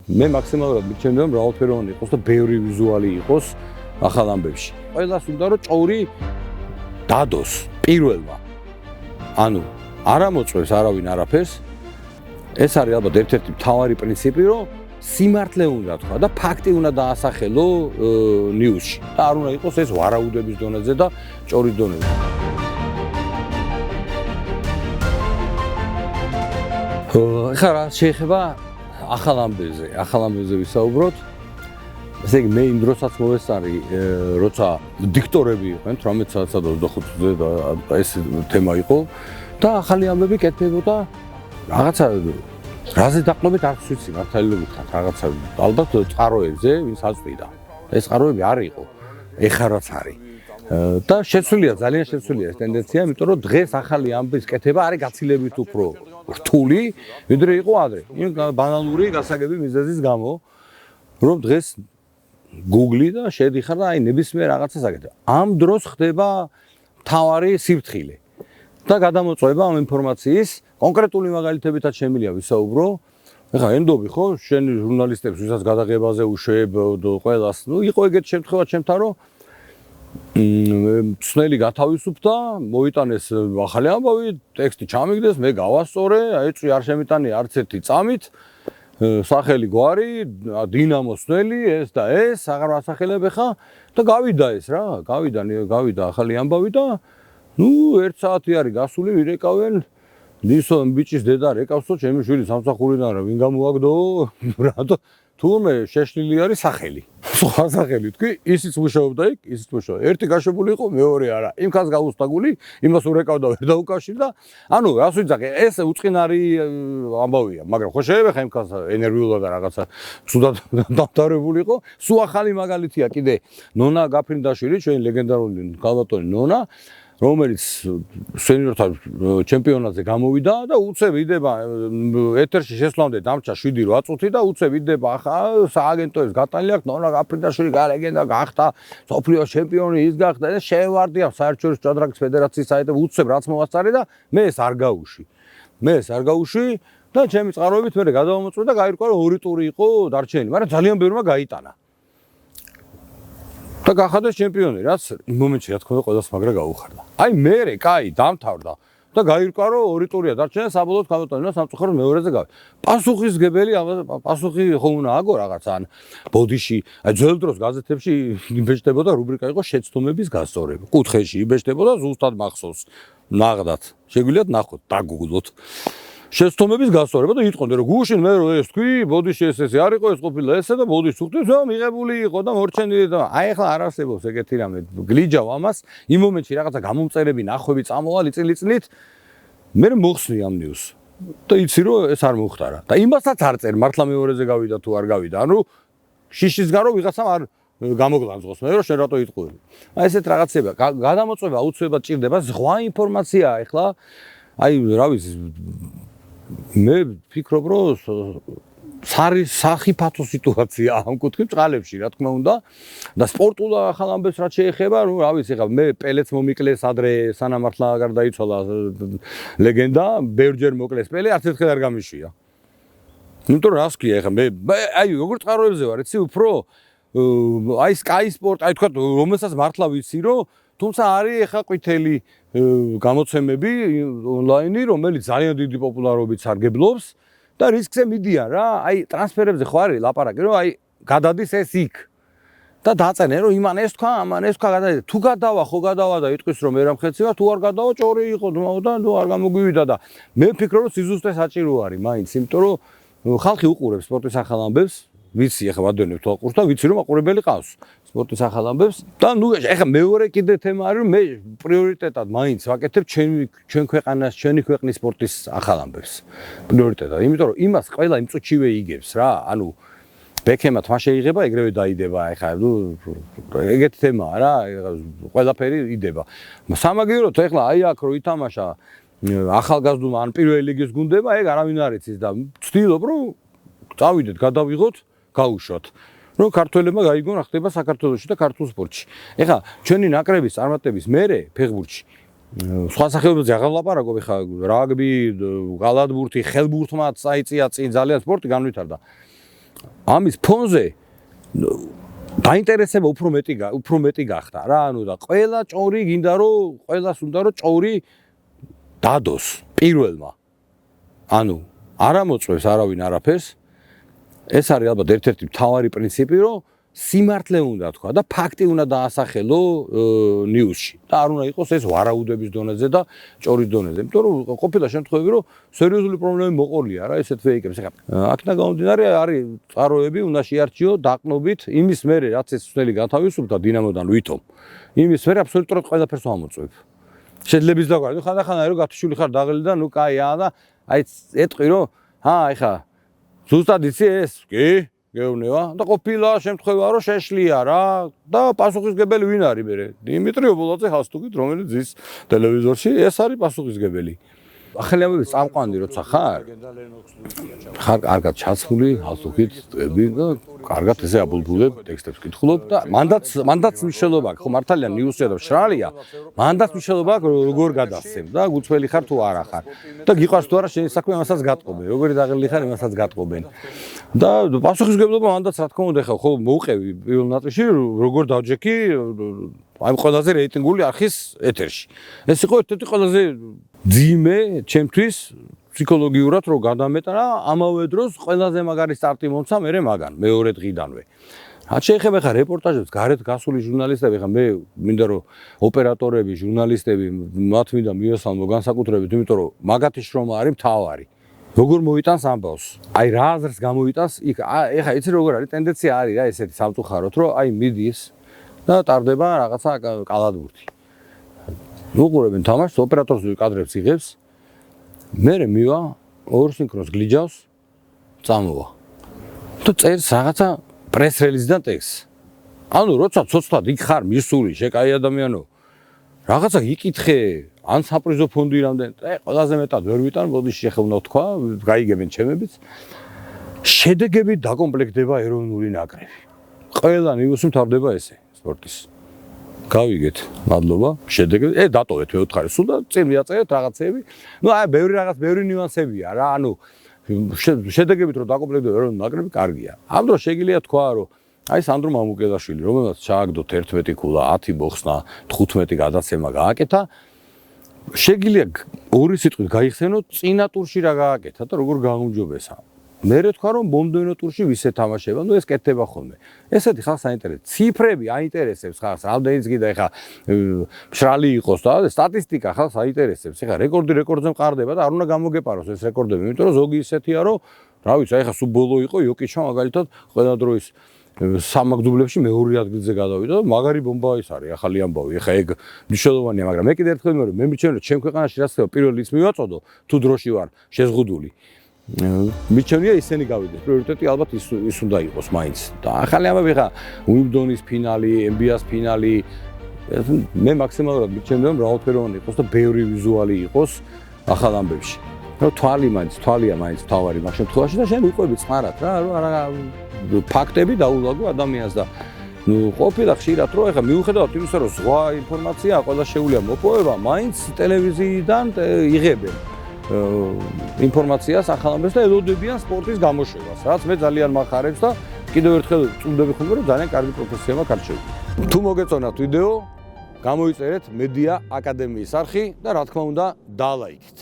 მე მაქსიმალურად მირჩენია რომ მრავალფეროვანი იყოს და ბევრი ვიზუალი იყოს ახალ ამბებში. ყველას უნდა რომ ჭოური დადოს პირველმა. ანუ არ ამოწევს არავინ არაფერს. ეს არის ალბათ ერთ-ერთი მთავარი პრინციპი, რომ სიმართლე უნდა თქვა და ფაქტი უნდა დაასახელო ნიუსში. და არ უნდა იყოს ეს ვარაუდების დონეზე და ჭორის დონეზე. ხა რა შეიძლება ახალ ამბებზე ვისაუბროთ. ესე იგი მე იმ დროსაც მოვესწარი, როცა დიქტორები იყვნენ 18 საათსა და 25-ზე და ეს თემა იყო და ახალი ამბები კეთდებოდა რაღაცა რაზე დაყრდნობით არ ვიცი მართალობით ხარ რაღაცა ალბათ წყაროებზე ვინც აწვიდა. ეს წყაროები არ იყო. ეხლა რაც არის. და შეცვლილია ძალიან შეცვლილია ეს ტენდენცია, იმიტომ რომ დღეს ახალი ამბის კეთება არის გაცილებით უფრო რთული, ვიდრე იყო ადრე. იმ ბანალური გასაგები მიზეზის გამო, რომ დღეს Google და შედიხარ და აი ნებისმიერ რაღაცას აკეთებ. ამ დროს ხდება მთავარი სიფრთხილე და გადამოწვევა ამ ინფორმაციის კონკრეტული მაგალითებითაც შემიძლია ვისაუბრო. ეხლა ენდობი ხო, შენი ჟურნალისტებს, ვისაც გადაღებაზე უშვებ ყველას, იყო ეგეთ შემთხვევა ჩემთან, რომ მსნელი გათავისუფლდა, მოიტანეს ახალი ამბავი, ტექსტი ჩამიგდეს, მე გავასწორე, ეწვი არ შემიტანე არც ერთი წამით, სახელი გვარი, დინამო სნელი, ეს და ეს, აღარ ასახელებ ხა და გავიდა ეს რა, გავიდა ახალი ამბავი და ერთ საათი არის გასული, ვირეკავენ ნისონ ბიჭის დედა რეკავსო, ჩემი შვილი სამსახურიდან რა, ვინ გამოაგდო, რატო თურმე შეშლილი არის სახელი. სხვა სახელი თქვი, ისიც მუშაობდა იქ, ისიც მუშაობდა. ერთი გაშვებული იყო, მეორე არა. იმ ხანს გაუსწდა გული, იმას ურეკავდა ვერ დაუკავშირდა. ანუ რას ვიძახე, ეს უწყინარი ამბავია, მაგრამ ხო შეიძლება ხა იმ ხანს ენერგიულად და რაღაცა ცუდად დამთავრებული იყო. სულ ახალი მაგალითია კიდე ნონა გაფრინდაშვილი, ჩვენი ლეგენდარული ქალბატონი ნონა, რომელიც სენიორთა ჩემპიონატზე გამოვიდა და უცებ იდება ეთერში შესვლამდე დამჭა 7-8 წუთი და უცებ იდება ახლა სააგენტოებს გატანილი აქვს ნონა გაფრინდაშვილი გალეგენდა გახდა სოფლიოს ჩემპიონი ის გახდა და შევარდია საერთაშორისო ჭადრაკის ფედერაციის საიტზე უცებ რაც მოვასწარე და მე ეს არ გავუში და ჩემი წყაროებით მე გადავამოწმე და გაირკვა რომ 2 ტური იყო დარჩენილი მაგრამ ძალიან ბევრმა გაიტანა და გახადეს ჩემპიონი, რაც იმ მომენტში რა თქმა უნდა ყველას მაგრა გაუხარდა. აი მერე, კაი, დამთავრდა და გაირკვა რომ 2 ტურია დარჩენილი, საბოლოოდ ქალბატონი სამწუხაროდ მეორეზე გავიდა. პასუხისგებელი, პასუხი ხო უნდა აგო რაღაცა ან ბოდიში, აი ძველ დროს გაზეთებში იბეჭდებოდა რუბრიკა იყო შეცდომების გასწორება. კუთხეში იბეჭდებოდა ზუსტად მახსოვს, ნაღდათ. შეგვიძლიათ ნახოთ, დაგუგლოთ. შეცდომების გასწორება და იტყონდე რომ გუშინ მე რომ ეს თქვი, ბოდიში ეს არ იყო, ეს ყოფილა ესე და ბოდიში უხდით, მიღებული იყო და მორჩენილი და აი ახლა არ არსებობს ეგეთი რამე. გლიჯავ ამას, იმ მომენტში რაღაცა გამომწერები, ნახვები წამოვა ლიწილიწლით. მე მოხსნი ამ ნიუსს. და იცი რომ ეს არ მოხდარა. და იმასაც არ წერ, მართლა მეორეზე გავიდა თუ არ გავიდა. ანუ შიშისგან რომ ვიღაცამ არ გამოგლანძღოს, მე რომ შენ რატო იტყვი. აი ესეთ რაღაცებია. გადამოწვევა აუცილებლად ჭირდება, ზღვა ინფორმაციაა ახლა. აი რა ვიცი მე ვფიქრობ რომ სახიფათო სიტუაცია ამ კუთხით წყალებში რა თქმა უნდა და სპორტულ ახალ ამბებს რაც შეეხება რომ რა ვიცი ხა მე პელეც მომიკლეს ადრე სანამ მართლა გარდაიცვალა ლეგენდა ბევრჯერ მოკლეს პელე არც ერთხელ არ გამიშვია იმიტომ რომ რას ქვია ხა მე აი როგორ წყაროებზე ვარ იცი უფრო აი Sky Sport აი თქვა რომელსაც მართლა ვიცი რომ თუმცა არის ხა ყვითელი გამოცემები ონლაინი, რომელიც ძალიან დიდი პოპულარობით სარგებლობს და რისკზე მიდიან რა. აი ტრანსფერებზე ხო არის ლაპარაკი, რომ აი გადადის ეს იქ. და დაწენე რომ იმან ეს თქვა, ამან ეს თქვა გადაიდა. თუ გადავა, ხო გადავა და იტყვის რომ მე რამხეცი ვარ, თუ არ გადავა, ჭორი იყო და თუ არ გამოგვივიდა და მე ვფიქრობ რომ სიზუსტე საჭირო არის მაინც, იმიტომ რომ ხალხი უყურებს სპორტის ახალ ამბებს. ვიცი ახლა ვადევნებ თვალყურს და ვიცი რომ მაყურებელი ყავს სპორტის ახალ ამბებს და ნუ ახლა მეორე კიდე თემა არის რომ მე პრიორიტეტად მაინც ვაკეთებ ჩვენ ქვეყანას ჩვენი ქვეყნის სპორტის ახალ ამბებს პრიორიტეტად იმიტომ რომ იმას ყველა იმ წუთშივე იგებს რა ანუ ბექემა თმა შეიღება ეგრევე დაიდება ახლა ნუ ეგეთი თემაა რა ყველაფერი იდება სამაგიეროდ ახლა აი აქ რო ითამაშა ახალგაზრდულმა ან პირველი ლიგის გუნდებმა ეგ არავინ არ იცის და ვცდილობ რომ წავიდეთ გადავიღოთ გაუშვათ რომ ქართველებმა გაიგონ რა ხდება საქართველოში და ქართულ სპორტში. ეხლა ჩვენი ნაკრების წარმატების მერე ფეხბურთში სხვა სახეობებზე აღარ ლაპარაკობ ეხლა რაგბი, გალადბურთი, ხელბურთმაც წაიწია წინ ძალიან სპორტი განვითარდა. ამის ფონზე დაინტერესება უფრო მეტი გახდა რა, ანუ და ყველა ჭორი გინდა რომ ყველას უნდა რომ ჭორი დადოს პირველმა. ანუ არ ამოწევს არავინ არაფერს. ეს არის ალბათ ერთ-ერთი მთავარი პრინციპი, რომ სიმართლე უნდა თქვა და ფაქტი უნდა დაასახელო ნიუსში. და არ უნდა იყოს ეს ვარაუდების დონეზე და ჭორის დონეზე. იმიტომ რომ ყოფილა შემთხვევები, რომ სერიოზული პრობლემები მოყოლია რა ესეთ ფეიკებს. ეხლა აქედან გამომდინარე არის წყაროები უნდა შეარჩიო დაყნობით იმის მერე რაც ეს წელი გათავისუფლდა დინამოდან ვითომ. იმის მერე აბსოლუტურად ყველაფერს ვამოწევ. შეძლებს დაგვარი ხანდახან რომ გათიშული ხარ დაღლილი და ნუ კაია და აი ეტყვი რომ ეხა ზუსტად იცი ეს კი გეუბნება და ყოფილა შემთხვევა რომ შეშლია რა და პასუხისგებელი ვინ არის მე დიმიტრი ობოლაძე ჰასტუგით რომელიც ზის ტელევიზორში ეს არის პასუხისგებელი ახალი ამბების წამყვანი როცა ხარ კარგად ჩაცმული ჰასტუგით ტები და კარგად ესე აბულბულებ ტექსტებს კითხულობ და მანდაც მნიშვნელობა აქვს ხო მართალია ნიუსია და შრალია მანდაც მნიშვნელობა აქვს როგორ გადასცემ და გუწველი ხარ თუ არა ხარ და გიყვარს თუ არა შენი საქმე ამასაც გატყობენ როგორი დაღლილი ხარ იმასაც გატყობენ და პასუხისგებლობა მანდაც რა თქმა უნდა ხა ხო მოუყევი პირველ ნაწილში როგორ დავჯექი აი ყველაზე რეიტინგული არხის ეთერში ეს იყო ერთ-ერთი ყველაზე ძიმე ჩემთვის ფსიქოლოგიურად რო გადამეტანა ამავე დროს ყველაზე მაგარი სტარტი მომცა მე მაგან მეორე დღიდანვე რაც შეეხება ხა რეპორტაჟებს გარეთ გასული ჟურნალისტები ხა მე მინდა რომ ოპერატორები ჟურნალისტები მათ მინდა მიესალმო განსაკუთრებით იმიტომ რომ მაგათი შრომა არის მთავარი როგორ მოიტანს ამბავს აი რა აზრს გამოიტანს იქ ეხა იცი როგორ არის ტენდენცია არის რა ესეთი სამწუხაროდ რომ აი მიდის და ტარდება რაღაცა კალადბურთი უყურებენ თამაშს ოპერატორს კადრებს იღებს მე მივა ორ სინქრონს გლიჯავს წამოვა თუ წერს რაღაცა პრეს რელიზიდან ტექსტს ანუ როცა ცოცხლად იქ ხარ მისული შეკაი ადამიანო რაღაცა იკითხე ან საპრიზო ფონდი რამდენი ყველაზე მეტად ვერ ვიტან მოდი შეხევნა თქვა გაიგებენ ჩემებიც შედეგები დაკომპლექტდება ეროვნული ნაკრები ყველა ნიუსი მთავრდება ესე სპორტის გავიგეთ მადლობა შედეგები დატოვეთ მეოთხარი სულ და წინ მიაწერეთ რაღაცეები ნუ აი ბევრი ნიუანსებია რა ანუ შედეგებით რომ დაკომპლექტდება ეროვნული ნაკრები კარგია ამ დროს შეგიძლია თქვა რომ აი სანდრო მამუკელაშვილი რომელსაც ჩააგდოთ 11 ქულა 10 მოხსნა 15 გადაცემა გააკეთა შეგიძლია ორი სიტყვით გაიხსენოთ წინა ტურში რა გააკეთა და როგორ გაუმჯობესა მე თქვა რომ მომდევნო ტურში ვის ეთამაშება ნუ ეს კეთდება ხოლმე ესეთი ხალხს აინტერესებს ციფრები აინტერესებს ხალხს რამდენიც კიდე ეხა მშრალი იყოს და სტატისტიკა ხალხს აინტერესებს ეხა რეკორდზე მყარდება და არ უნდა გამოგეპაროს ეს რეკორდები იმიტომ რომ ზოგი ისეთია რომ რა ვიცი ეხა სულ ბოლო იყო იოკიჩმა მაგალითად ყველა დროის სამაგდუებლებში მეორე ადგილზე გადავიდა და მაგარი ბომბა ის არის ახალი ამბავი ეხა ეგ მნიშვნელოვანია მაგრამ მე კიდე ერთხელ მე მიჩვენე რომ ჩემ ქვეყანაში რაც ხდება პირველ ის მივაწოდო თუ დროში ვარ შეზღუდული მიჩვენია ისინი გავიდეს პრიორიტეტი ალბათ ის უნდა იყოს მაინც და ახალი ამბავი ხა უიმბლდონის ფინალი NBA-ს ფინალი მე მაქსიმალურად მიჩვენე რომ რაოდენობით იყოს და ბევრი ვიზუალი იყოს ახალ ამბებში რომ თვალია მაინც თავარი მაგ შემთხვევაში და შენ უყვები წყარად რა ფაქტები დაულაგო ადამიანს და ნუ ყოფილა ხშირად რომ ეხა მიუხედავად იმისა რომ ზღვა ინფორმაცია ყველა შეუძლია მოპოვება მაინც ტელევიზიიდან იღებენ ინფორმაციას ახალ ამბებს და ელოდებიან სპორტის გამოშვებას რაც მე ძალიან მახარებს და კიდევ ერთხელ წუნდები ხომ რომ ძალიან კარგი პროფესია მაქვს არჩევი თუ მოგეწონათ ვიდეო გამოიწერეთ მედია აკადემიის არხი და რა თქმა უნდა დალაიქით